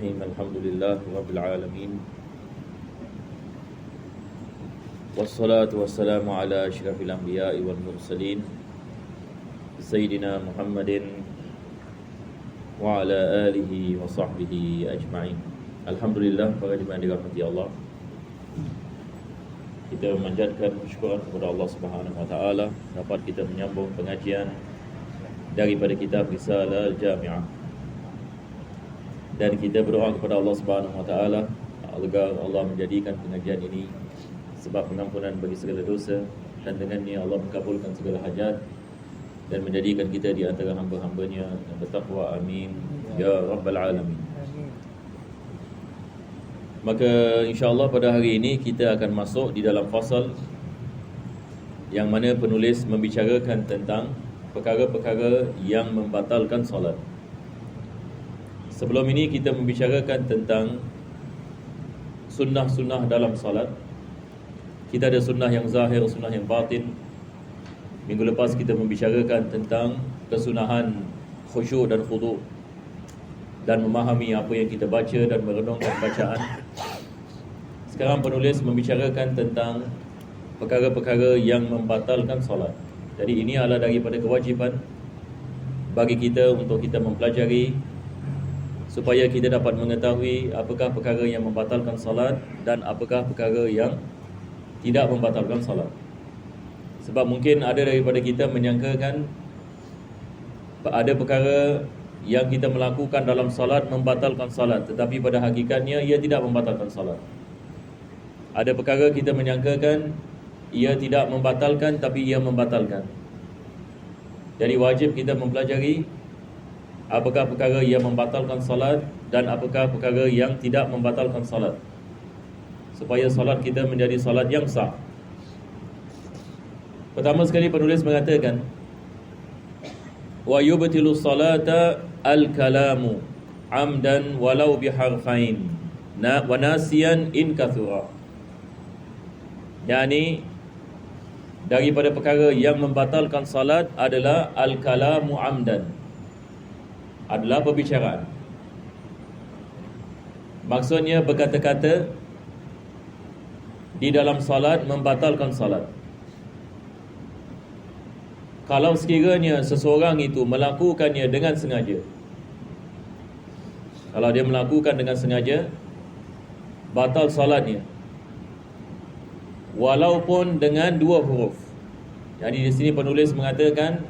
Bismillahirrahmanirrahim. Alhamdulillahirabbil alamin. Wassalatu wassalamu ala asyrafil anbiya'i wal mursalin Sayyidina Muhammadin wa ala alihi wa sahbihi ajma'in. Alhamdulillah, para jemaah yang dirahmati Allah, kita memanjatkan syukuran kepada Allah Subhanahu wa taala dapat kita menyambung pengajian daripada kitab Risalah Al-Jami'ah. Dan kita berdoa kepada Allah Subhanahu wa taala agar Allah menjadikan pengajian ini sebab pengampunan bagi segala dosa, dan dengannya Allah mengabulkan segala hajat dan menjadikan kita di antara hamba-hambanya yang bertakwa. Amin ya rabbal alamin. Maka insya-Allah pada hari ini kita akan masuk di dalam fasal yang mana penulis membicarakan tentang perkara-perkara yang membatalkan solat. Sebelum ini kita membicarakan tentang sunnah-sunnah dalam salat. Kita ada sunnah yang zahir, sunnah yang batin. Minggu lepas kita membicarakan tentang kesunahan khusyuk dan khudu' dan memahami apa yang kita baca dan merenungkan bacaan. Sekarang penulis membicarakan tentang perkara-perkara yang membatalkan salat. Jadi ini adalah daripada kewajipan bagi kita untuk kita mempelajari supaya kita dapat mengetahui apakah perkara yang membatalkan salat dan apakah perkara yang tidak membatalkan salat. Sebab mungkin ada daripada kita menyangkakan ada perkara yang kita melakukan dalam salat membatalkan salat, tetapi pada hakikatnya ia tidak membatalkan salat. Ada perkara kita menyangkakan ia tidak membatalkan tapi ia membatalkan. Jadi wajib kita mempelajari apakah perkara yang membatalkan salat dan apakah perkara yang tidak membatalkan salat, supaya salat kita menjadi salat yang sah. Pertama sekali penulis mengatakan wa yubtilu salata al-kalamu amdan walau biharfain wa nasiyan in kathura. Yani daripada perkara yang membatalkan salat adalah al-kalamu amdan, adalah perbicaraan. Maksudnya berkata-kata di dalam salat membatalkan salat. Kalau sekiranya seseorang itu melakukannya dengan sengaja, kalau dia melakukan dengan sengaja, batal salatnya, walaupun dengan dua huruf. Jadi di sini penulis mengatakan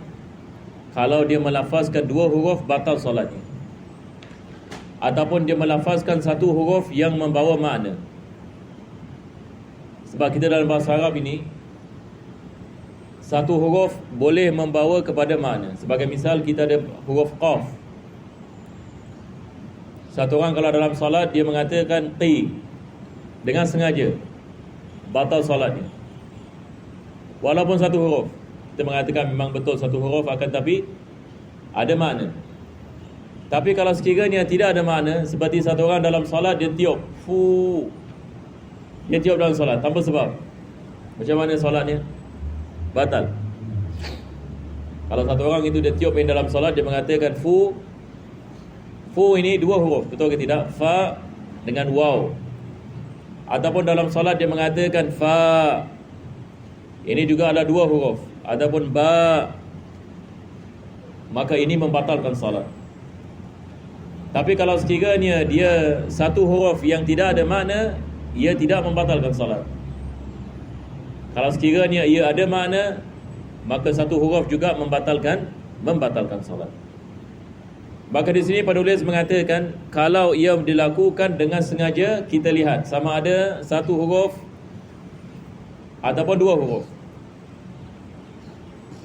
kalau dia melafazkan dua huruf batal solatnya, ataupun dia melafazkan satu huruf yang membawa makna. Sebab kita dalam bahasa Arab ini, satu huruf boleh membawa kepada makna. Sebagai misal, kita ada huruf qaf. Satu orang kalau dalam solat dia mengatakan qi dengan sengaja, batal solatnya, walaupun satu huruf. Kita mengatakan memang betul satu huruf, akan tapi ada makna. Tapi kalau sekiranya tidak ada makna, seperti satu orang dalam salat dia tiup fu, dia tiup dalam salat tanpa sebab, macam mana salatnya? Batal. Kalau satu orang itu dia tiup dalam salat, dia mengatakan fu, fu ini dua huruf, betul ke tidak? Fa dengan waw. Ataupun dalam salat dia mengatakan fa, ini juga ada dua huruf, ataupun ba, maka ini membatalkan salat. Tapi kalau sekiranya dia satu huruf yang tidak ada makna, ia tidak membatalkan salat. Kalau sekiranya ia ada makna, maka satu huruf juga membatalkan salat. Maka di sini penulis mengatakan kalau ia dilakukan dengan sengaja, kita lihat sama ada satu huruf ataupun dua huruf.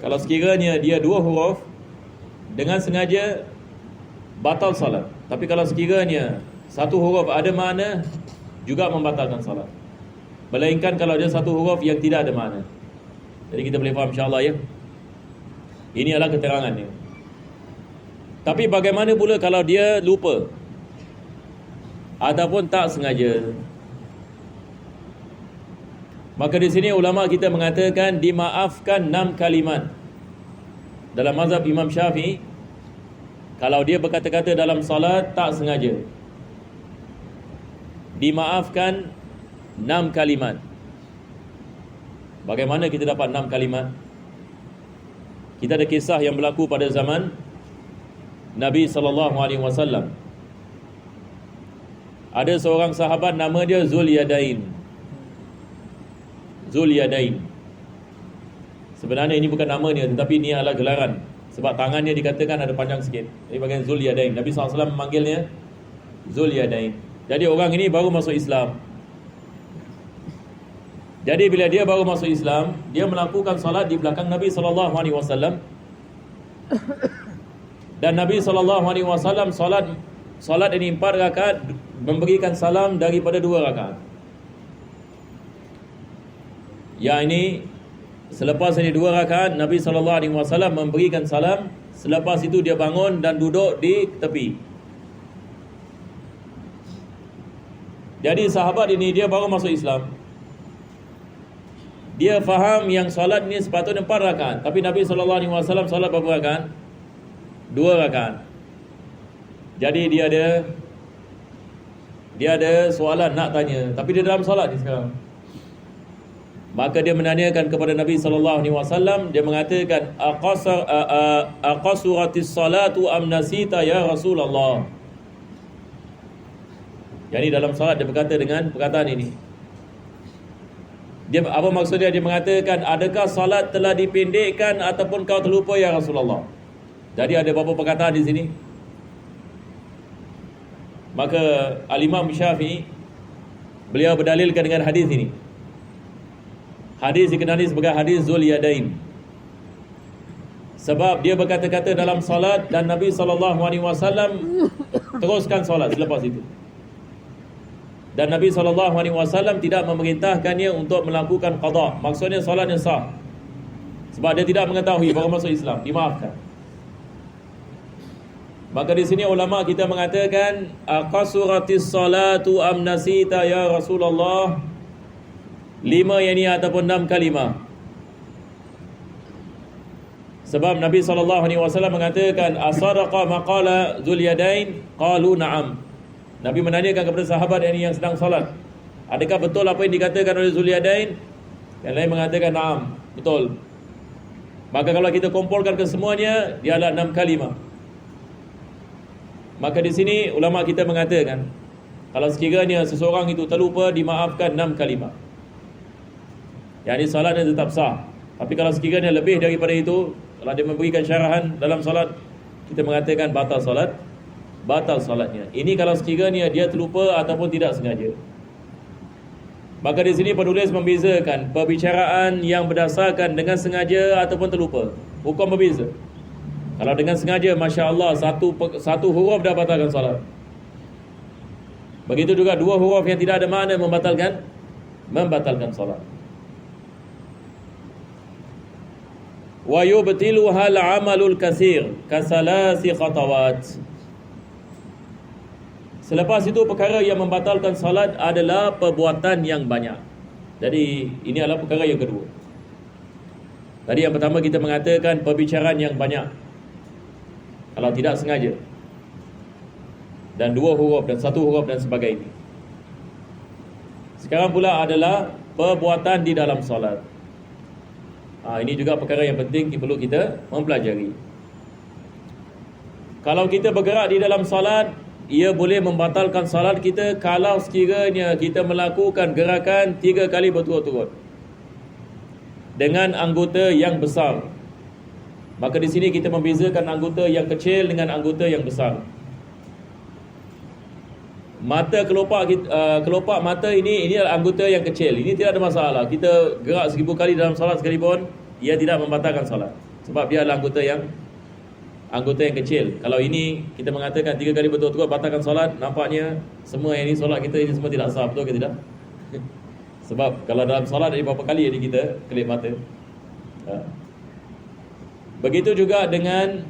Kalau sekiranya dia dua huruf dengan sengaja, batal salat. Tapi kalau sekiranya satu huruf ada makna, juga membatalkan salat. Melainkan kalau dia satu huruf yang tidak ada makna. Jadi kita boleh faham insya-Allah ya. Ini adalah keterangannya. Tapi bagaimana pula kalau dia lupa ataupun tak sengaja? Maka di sini ulama kita mengatakan dimaafkan 6 kalimat. Dalam mazhab Imam Syafi'i, kalau dia berkata-kata dalam salat tak sengaja, dimaafkan 6 kalimat. Bagaimana kita dapat 6 kalimat? Kita ada kisah yang berlaku pada zaman Nabi SAW. Ada seorang sahabat nama dia Zulyadain. Sebenarnya ini bukan nama dia, tetapi ini adalah gelaran. Sebab tangannya dikatakan ada panjang sikit. Jadi bagian Zulyadain. Nabi SAW memanggilnya Zulyadain. Jadi orang ini baru masuk Islam. Jadi bila dia baru masuk Islam, dia melakukan salat di belakang Nabi SAW. Dan Nabi SAW salat ini 4 rakaat, memberikan salam daripada 2 rakaat. Yang ini selepas ini 2 rakaat, Nabi SAW memberikan salam. Selepas itu dia bangun dan duduk di tepi. Jadi sahabat ini dia baru masuk Islam. Dia faham yang solat ni sepatutnya 4 rakaat, tapi Nabi SAW solat berapa rakaat? 2 rakaat. Jadi dia ada soalan nak tanya, tapi dia dalam solat ni sekarang. Maka dia menanyakan kepada Nabi SAW. Dia mengatakan, aqasuratis salatu am nasita ya Rasulullah. Jadi dalam solat dia berkata dengan perkataan ini. Dia apa maksudnya? Dia mengatakan, adakah salat telah dipendekkan ataupun kau terlupa ya Rasulullah? Jadi ada beberapa perkataan di sini. Maka Al-Imam Syafi'i beliau berdalilkan dengan hadis ini. Hadis dikenali sebagai hadis Zulyadain. Sebab dia berkata-kata dalam salat dan Nabi SAW teruskan salat selepas itu. Dan Nabi SAW tidak memerintahkannya untuk melakukan qada. Maksudnya solatnya sah. Sebab dia tidak mengetahui baru masuk Islam, dimaafkan. Maka di sini ulama kita mengatakan, aqasuratis salatu am nasita ya Rasulullah. 5 yang ini ataupun 6 kalimah. Sebab Nabi SAW mengatakan, asadaqa maqala Zulyadain? Qalu na'am. Nabi menanyakan kepada sahabat yang sedang salat, adakah betul apa yang dikatakan oleh Zulyadain? Yang lain mengatakan na'am, betul. Maka kalau kita kumpulkan kesemuanya, dia adalah 6 kalimah. Maka di sini ulama kita mengatakan, kalau sekiranya seseorang itu terlupa, dimaafkan 6 kalimah. Yang ini salatnya tetap sah. Tapi kalau sekiranya lebih daripada itu, kalau dia memberikan syarahan dalam salat, kita mengatakan batal salatnya. Ini kalau sekiranya dia terlupa ataupun tidak sengaja. Maka di sini penulis membezakan perbicaraan yang berdasarkan dengan sengaja ataupun terlupa. Hukum berbeza. Kalau dengan sengaja, Masya Allah, satu huruf dah batalkan salat. Begitu juga 2 huruf yang tidak ada makna membatalkan salat. Wa yubtiluha al-amalul katsir kasalasi khatawat. Selepas itu perkara yang membatalkan salat adalah perbuatan yang banyak. Jadi ini adalah perkara yang kedua. Tadi yang pertama kita mengatakan perbicaraan yang banyak, kalau tidak sengaja, dan 2 huruf dan 1 huruf dan sebagainya. Sekarang pula adalah perbuatan di dalam salat. Ini juga perkara yang penting perlu kita mempelajari. Kalau kita bergerak di dalam salat, ia boleh membatalkan salat kita kalau sekiranya kita melakukan gerakan 3 kali berturut-turut dengan anggota yang besar. Maka di sini kita membezakan anggota yang kecil dengan anggota yang besar. Mata kelopak mata ini adalah anggota yang kecil. Ini tidak ada masalah. Kita gerak 1000 kali dalam salat sekalipun, ia tidak membatalkan salat. Sebab dia adalah anggota yang kecil. Kalau ini kita mengatakan 3 kali berturut-turut batalkan solat, nampaknya semua yang ini solat kita ini semua tidak sah, betul ke tidak? Sebab kalau dalam solat ada berapa kali jadi kita kelip mata. Begitu juga dengan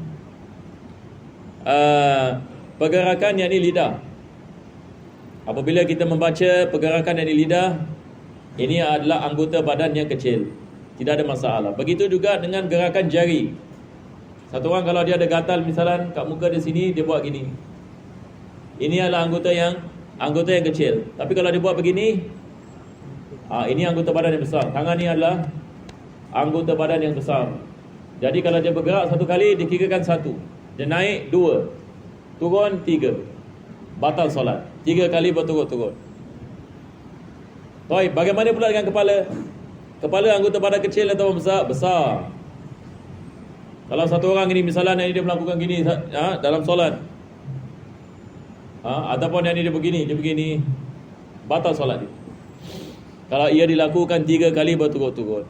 pergerakan yang ini lidah. Apabila kita membaca pergerakan yang ini lidah, ini adalah anggota badan yang kecil, tidak ada masalah. Begitu juga dengan gerakan jari. Satu orang kalau dia ada gatal misalan kat muka di sini, dia buat gini. Ini adalah anggota yang anggota yang kecil. Tapi kalau dia buat begini, ini anggota badan yang besar. Tangan ni adalah anggota badan yang besar. Jadi kalau dia bergerak satu kali, dikirakan satu. Dia naik 2, turun 3, batal solat. 3 kali berturut-turut. Baik, bagaimana pula dengan kepala? Kepala anggota badan kecil atau besar? Besar. Kalau satu orang ini misalnya dia melakukan gini dalam solat, ataupun yang ini dia begini, batal solat dia. Kalau ia dilakukan 3 kali berturut-turut.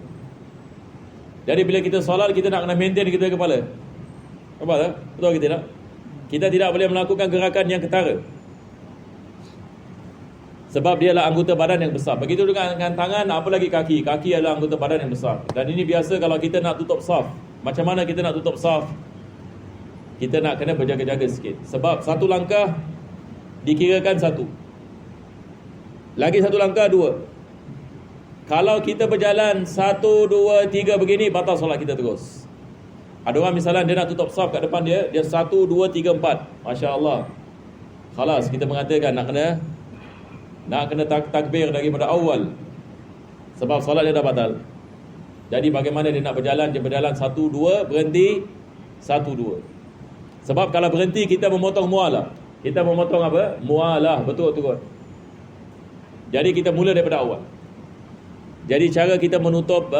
Jadi bila kita solat, kita nak kena maintain kita kepala. Apa tak? Betul ke tidak? Kita tidak boleh melakukan gerakan yang ketara, sebab dia adalah anggota badan yang besar. Begitu dengan tangan, apa lagi kaki. Kaki adalah anggota badan yang besar. Dan ini biasa kalau kita nak tutup saf. Macam mana kita nak tutup saf? Kita nak kena berjaga-jaga sikit. Sebab satu langkah dikirakan 1, lagi satu langkah 2. Kalau kita berjalan 1, 2, 3 begini, batal solat kita terus. Ada orang misalnya dia nak tutup saf kat depan dia 1, 2, 3, 4. Masya Allah, khalas kita mengatakan nak kena takbir daripada awal, sebab solat dia dah batal. Jadi bagaimana dia nak berjalan? Dia berjalan 1, 2, berhenti 1, 2. Sebab kalau berhenti, kita memotong mualah. Kita memotong apa? Mualah, betul-betul. Jadi kita mula daripada awal. Jadi cara kita menutup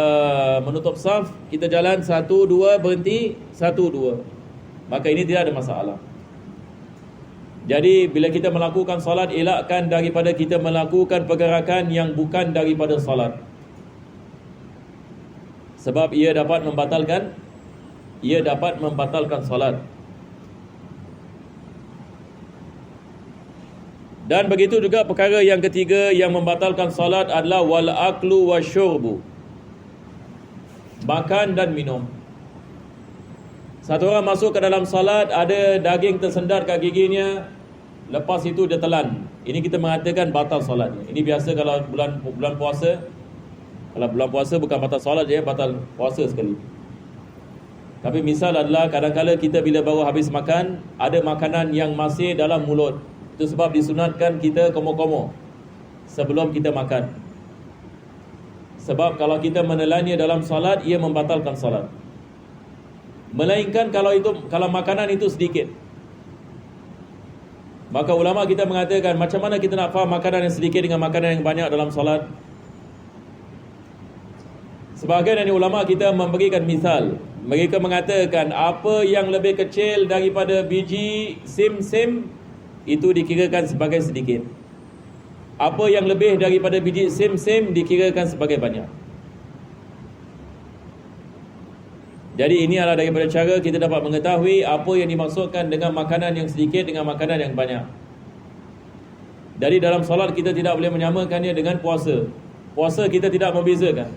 saf, kita jalan 1, 2, berhenti 1, 2. Maka ini tidak ada masalah. Jadi bila kita melakukan salat, elakkan daripada kita melakukan pergerakan yang bukan daripada salat. Sebab ia dapat membatalkan salat. Dan begitu juga perkara yang ketiga yang membatalkan salat adalah wal aklu wasyurbu. Makan dan minum. Satu orang masuk ke dalam salat, ada daging tersendat kat giginya, lepas itu dia telan. Ini kita mengatakan batal salatnya. Ini biasa kalau bulan puasa. Kalau bulan puasa bukan batal salat je, batal puasa sekali. Tapi misal adalah kadang-kadang kita bila baru habis makan, ada makanan yang masih dalam mulut. Itu sebab disunatkan kita komo-komo sebelum kita makan. Sebab kalau kita menelannya dalam salat, ia membatalkan salat. Melainkan kalau makanan itu sedikit. Maka ulama kita mengatakan, macam mana kita nak faham makanan yang sedikit dengan makanan yang banyak dalam salat? Sebahagian dari ulama kita memberikan misal. Mereka mengatakan apa yang lebih kecil daripada biji sim-sim itu dikirakan sebagai sedikit. Apa yang lebih daripada biji sim-sim dikirakan sebagai banyak. Jadi ini adalah daripada cara kita dapat mengetahui apa yang dimaksudkan dengan makanan yang sedikit dengan makanan yang banyak. Jadi dalam solat kita tidak boleh menyamakannya dengan puasa. Puasa kita tidak membezakan.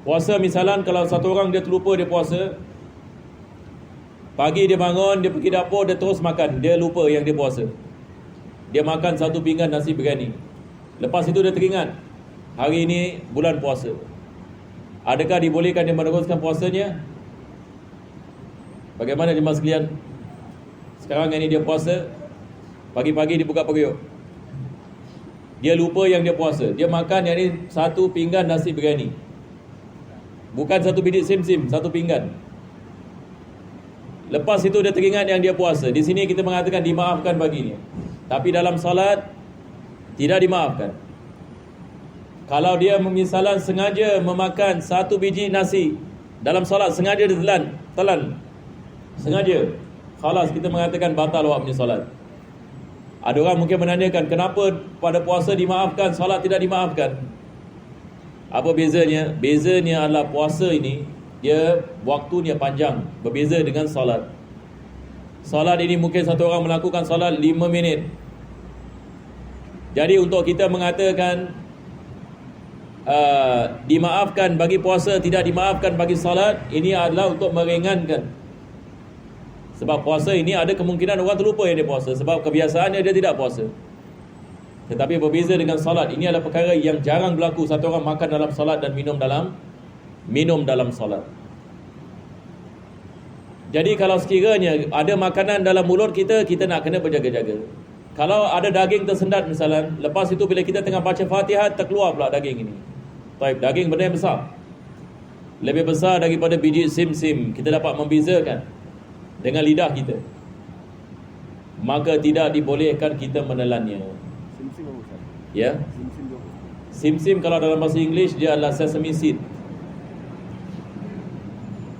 Puasa misalan kalau satu orang dia terlupa dia puasa, pagi dia bangun, dia pergi dapur, dia terus makan, dia lupa yang dia puasa. Dia makan 1 pinggan nasi biryani. Lepas itu dia teringat, hari ini bulan puasa. Adakah dibolehkan dia meneruskan puasanya? Bagaimana jemaah sekalian? Sekarang ini dia puasa, pagi-pagi dia buka periuk. Dia lupa yang dia puasa. Dia makan yang ini 1 pinggan nasi biryani. Bukan 1 biji sim-sim, 1 pinggan. Lepas itu dia teringat yang dia puasa. Di sini kita mengatakan dimaafkan baginya. Tapi dalam salat tidak dimaafkan. Kalau dia misalan sengaja memakan 1 biji nasi dalam salat, sengaja dia telan. Sengaja. Khalas kita mengatakan batal awak punya salat. Ada orang mungkin menanyakan, kenapa pada puasa dimaafkan, salat tidak dimaafkan? Apa bezanya? Bezanya adalah puasa ini dia waktunya panjang, berbeza dengan salat. Salat ini mungkin satu orang melakukan salat 5 minit. Jadi untuk kita mengatakan dimaafkan bagi puasa, tidak dimaafkan bagi salat, ini adalah untuk meringankan. Sebab puasa ini ada kemungkinan orang terlupa yang dia puasa, sebab kebiasaannya dia tidak puasa. Tetapi berbeza dengan salat. Ini adalah perkara yang jarang berlaku, satu orang makan dalam salat dan minum dalam salat. Jadi kalau sekiranya ada makanan dalam mulut kita, kita nak kena berjaga-jaga. Kalau ada daging tersendat misalnya, lepas itu bila kita tengah baca Fatihah, terkeluar pula daging ini. Baik, daging benda yang besar, lebih besar daripada biji sim-sim, kita dapat membezakan dengan lidah kita, maka tidak dibolehkan kita menelannya. Sim-sim apa Ustaz? Ya, Sim-sim tu apa? sim-sim kalau dalam bahasa Inggeris dia adalah sesame seed.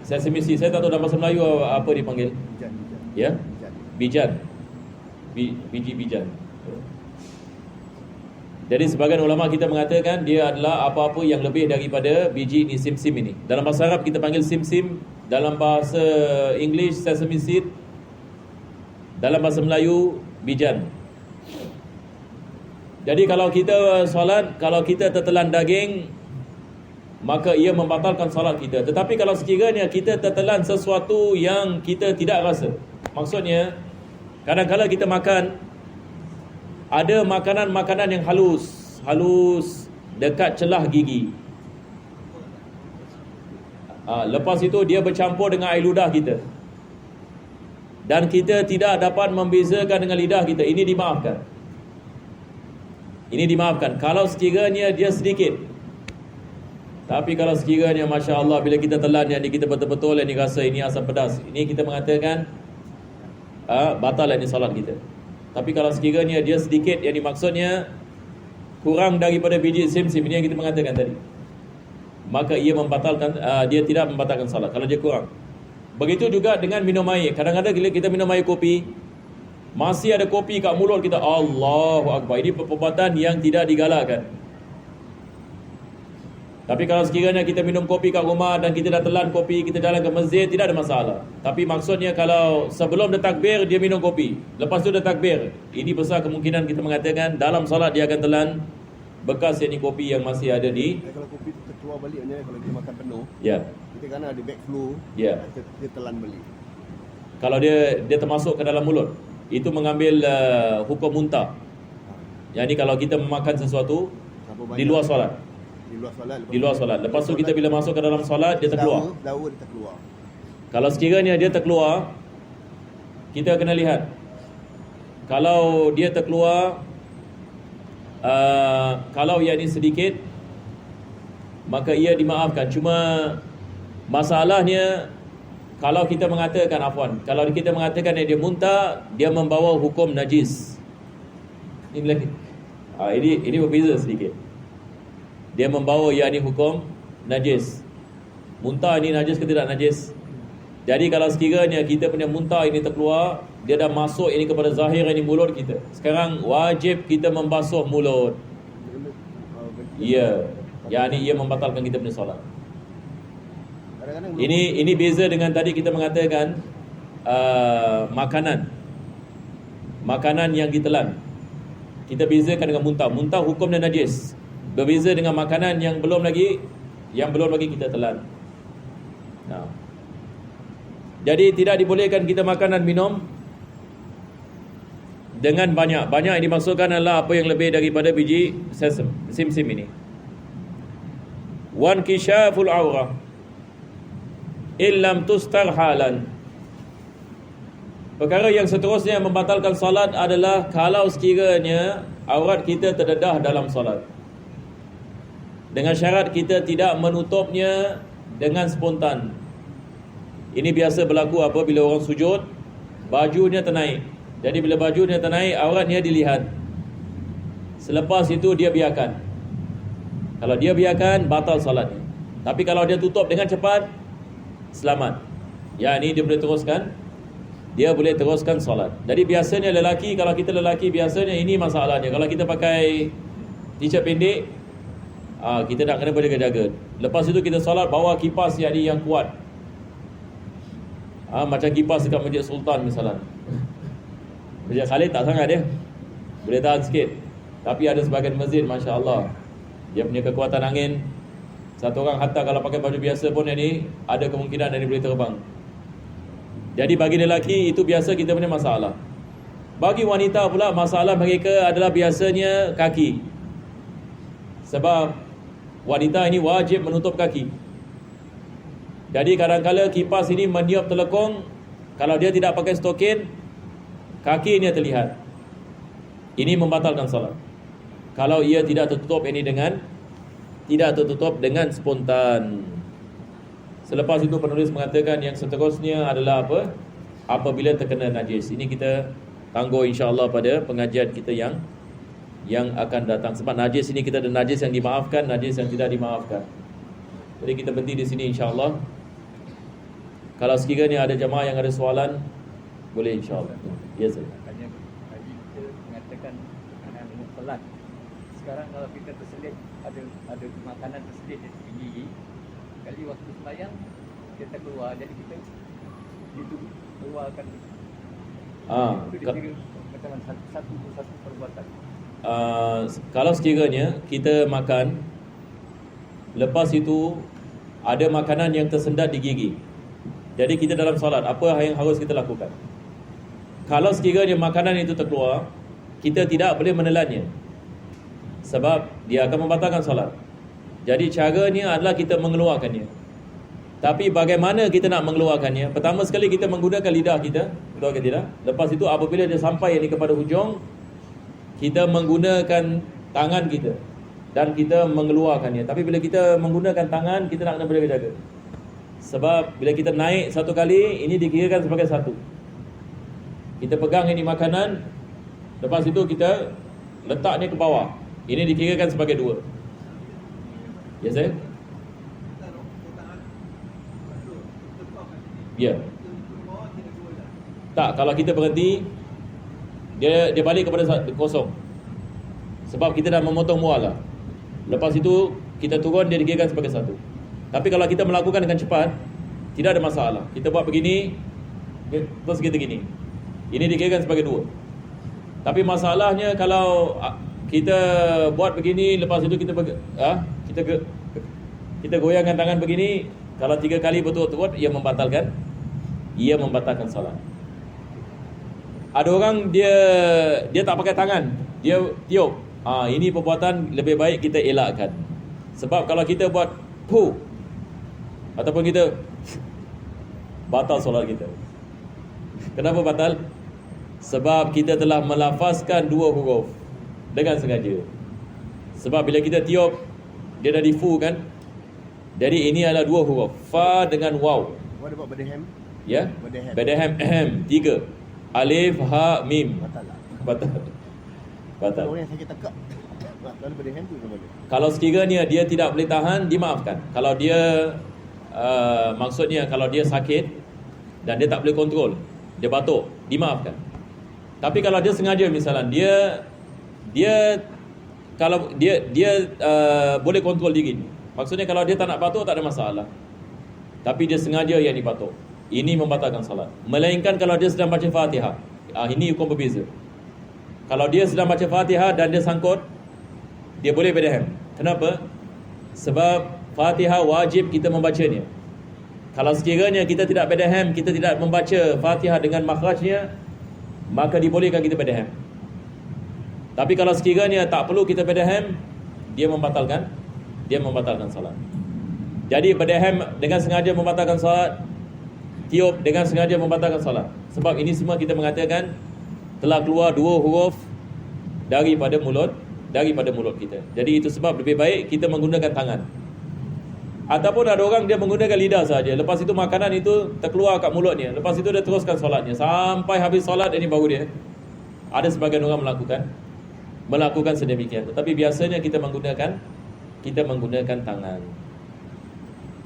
Sesame seed, saya tak tahu dalam bahasa Melayu apa dipanggil. Bijan. Ya, Bijan. bijan, biji bijan. Jadi sebagian ulama kita mengatakan dia adalah apa-apa yang lebih daripada biji ni sim-sim ini. Dalam bahasa Arab kita panggil sim-sim, dalam bahasa English sesame seed, dalam bahasa Melayu bijan. Jadi kalau kita solat, kalau kita tertelan daging, maka ia membatalkan solat kita. Tetapi kalau sekiranya kita tertelan sesuatu yang kita tidak rasa, maksudnya kadang-kadang kita makan, ada makanan-makanan yang halus dekat celah gigi. Lepas itu dia bercampur dengan air ludah kita, dan kita tidak dapat membezakan dengan lidah kita. Ini dimaafkan. Ini dimaafkan kalau sekiranya dia sedikit. Tapi kalau sekiranya Masya Allah, bila kita telan yang ni, kita betul-betul yang ni rasa ini asam pedas, ini kita mengatakan batal yang ni salat kita. Tapi kalau sekiranya dia sedikit, yang ni maksudnya kurang daripada biji sim-sim, ini yang kita mengatakan tadi, maka ia membatalkan, dia tidak membatalkan salat kalau dia kurang. Begitu juga dengan minum air. Kadang-kadang bila kita minum air kopi, masih ada kopi kat mulut kita, Allahu Akbar. Ini perbuatan yang tidak digalakkan. Tapi kalau sekiranya kita minum kopi kat rumah dan kita dah telan kopi, kita jalan ke masjid, tidak ada masalah. Tapi maksudnya kalau sebelum dia takbir, dia minum kopi, lepas tu dia takbir, ini besar kemungkinan kita mengatakan dalam salat dia akan telan bekas yang ni kopi yang masih ada di. Kalau kopi tu terkeluar balik, kalau kita makan penuh, Ya. kita kan ada backflow, Ya. dia telan balik. Kalau dia termasuk ke dalam mulut, itu mengambil hukum muntah. Yang ni kalau kita memakan sesuatu di luar solat. Di luar solat. Lepas tu kita bila masuk ke dalam solat, dia terkeluar. Daun dia terkeluar. Kalau sekiranya dia terkeluar, kita kena lihat. Kalau dia terkeluar, kalau ia ni sedikit, maka ia dimaafkan. Cuma masalahnya, kalau kita mengatakan, kalau kita mengatakan yang dia muntah, dia membawa hukum najis. Ini lagi. Ini berbeza sedikit. Dia membawa yakni hukum najis. Muntah ini najis ke tidak najis? Jadi kalau sekiranya kita punya muntah ini terkeluar, dia dah masuk ini kepada zahir ini mulut kita, sekarang wajib kita membasuh mulut. Ya, yakni ia membatalkan kita punya solat. Ini beza dengan tadi kita mengatakan makanan yang ditelan. Kita bezakan dengan muntah. Muntah hukumnya najis. Berbeza dengan makanan yang belum lagi kita telan. Nah. Jadi tidak dibolehkan kita makan dan minum dengan banyak. Banyak yang dimaksudkan adalah apa yang lebih daripada biji sim-sim ini. Wan kishaful aurah illam tustar halan. Perkara yang seterusnya yang membatalkan salat adalah kalau sekiranya aurat kita terdedah dalam salat, dengan syarat kita tidak menutupnya dengan spontan. Ini biasa berlaku apabila orang sujud, bajunya ternaik. Jadi bila bajunya ternaik, auratnya dilihat. Selepas itu dia biarkan. Kalau dia biarkan, batal salatnya. Tapi kalau dia tutup dengan cepat, selamat. Ya, ini dia boleh teruskan. Dia boleh teruskan salat. Jadi biasanya lelaki, kalau kita lelaki, biasanya ini masalahnya. Kalau kita pakai t-shirt pendek, kita nak kena berjaga-jaga. Lepas itu kita salat bawa kipas yang kuat. Macam kipas dekat Masjid Sultan misalnya. Masjid Khalid tak sangat dia, boleh tahan sikit. Tapi ada sebahagian masjid, Masya Allah, dia punya kekuatan angin. Satu orang hatta kalau pakai baju biasa pun ini ada kemungkinan dia boleh terbang. Jadi bagi lelaki itu biasa kita punya masalah. Bagi wanita pula masalah mereka adalah biasanya kaki. Sebab wanita ini wajib menutup kaki. Jadi kadang-kadang kipas ini meniup telekung, kalau dia tidak pakai stokin, kaki ini terlihat. Ini membatalkan salat. Kalau ia tidak tertutup spontan. Selepas itu penulis mengatakan yang seterusnya adalah apa? Apabila terkena najis. Ini kita tangguh insya-Allah pada pengajian kita yang akan datang. Sebab najis ini kita ada najis yang dimaafkan, najis yang tidak dimaafkan. Jadi kita berhenti di sini insya-Allah. Kalau sekiranya ada jemaah yang ada soalan, boleh insya-Allah. Ya, saya. Makanya tadi kita mengatakan makanan mukallaf. Sekarang kalau kita terselit ada makanan terselit di gigi, kali waktu sembahyang kita keluar, jadi kita itu keluarkan. Itu dikira macam mana satu perbuatan. Kalau sekiranya kita makan, lepas itu ada makanan yang tersendat di gigi, jadi kita dalam solat, apa yang harus kita lakukan? Kalau sekiranya makanan itu terkeluar, kita tidak boleh menelannya, sebab dia akan membatalkan solat. Jadi caranya adalah kita mengeluarkannya. Tapi bagaimana kita nak mengeluarkannya? Pertama sekali kita menggunakan lidah kita, betul ke tidak? Lepas itu apabila dia sampai ini kepada hujung, kita menggunakan tangan kita dan kita mengeluarkannya. Tapi bila kita menggunakan tangan, kita nak kena berjaga-jaga. Sebab bila kita naik satu kali, ini dikirakan sebagai satu. Kita pegang ini makanan, lepas itu kita letaknya ke bawah. Ini dikirakan sebagai dua. Ya saya? Ya. Tak, kalau kita berhenti, dia balik kepada kosong. Sebab kita dah memotong mualah. Lepas itu kita turun, dia dikirakan sebagai satu. Tapi kalau kita melakukan dengan cepat, tidak ada masalah. Kita buat begini, terus kita gini, ini dikirakan sebagai dua. Tapi masalahnya kalau kita buat begini, lepas itu kita goyangkan tangan begini, kalau 3 kali betul-betul, ia membatalkan salat. Ada orang dia tak pakai tangan, dia tiup. Ini perbuatan lebih baik kita elakkan. Sebab kalau kita buat pu ataupun kita batal solat kita. Kenapa batal? Sebab kita telah melafazkan 2 huruf dengan sengaja. Sebab bila kita tiup, dia dah difu kan. Jadi ini adalah 2 huruf, fa dengan waw. What about Badeham? Ya, Badeham. Badeham 3. Alif, ha, mim. Batal lah. Batal. Orang yang sakit tekak, kalau Badeham tu macam mana? Kalau sekiranya dia tidak boleh tahan, dimaafkan. Kalau dia maksudnya kalau dia sakit dan dia tak boleh kontrol, dia batuk, dimaafkan. Tapi kalau dia sengaja, misalnya kalau dia boleh kontrol diri. Maksudnya kalau dia tak nak batuk, tak ada masalah. Tapi dia sengaja yang dibatuk, ini membatalkan salat. Melainkan kalau dia sedang baca Fatihah. Ini hukum berbeza. Kalau dia sedang baca Fatihah dan dia sangkut, dia boleh bedaham. Kenapa? Sebab Fatihah wajib kita membacanya. Kalau sekiranya kita tidak bedaham, kita tidak membaca Fatihah dengan makhrajnya, maka dibolehkan kita bedaham. Tapi kalau sekiranya tak perlu kita bedaham, dia membatalkan salat. Jadi bedaham dengan sengaja membatalkan salat, tiup dengan sengaja membatalkan salat. Sebab ini semua kita mengatakan telah keluar 2 huruf daripada mulut kita. Jadi itu sebab lebih baik kita menggunakan tangan. Ataupun ada orang dia menggunakan lidah saja. Lepas itu makanan itu terkeluar kat mulutnya. Lepas itu dia teruskan solatnya sampai habis solat, ini baru dia. Ada sebagian orang melakukan sedemikian. Tetapi biasanya kita menggunakan tangan.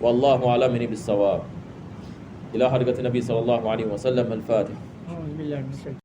Wallahu a'lam bishawab. Ila hadrat Nabi sallallahu alaihi wasallam. Al-Fatihah.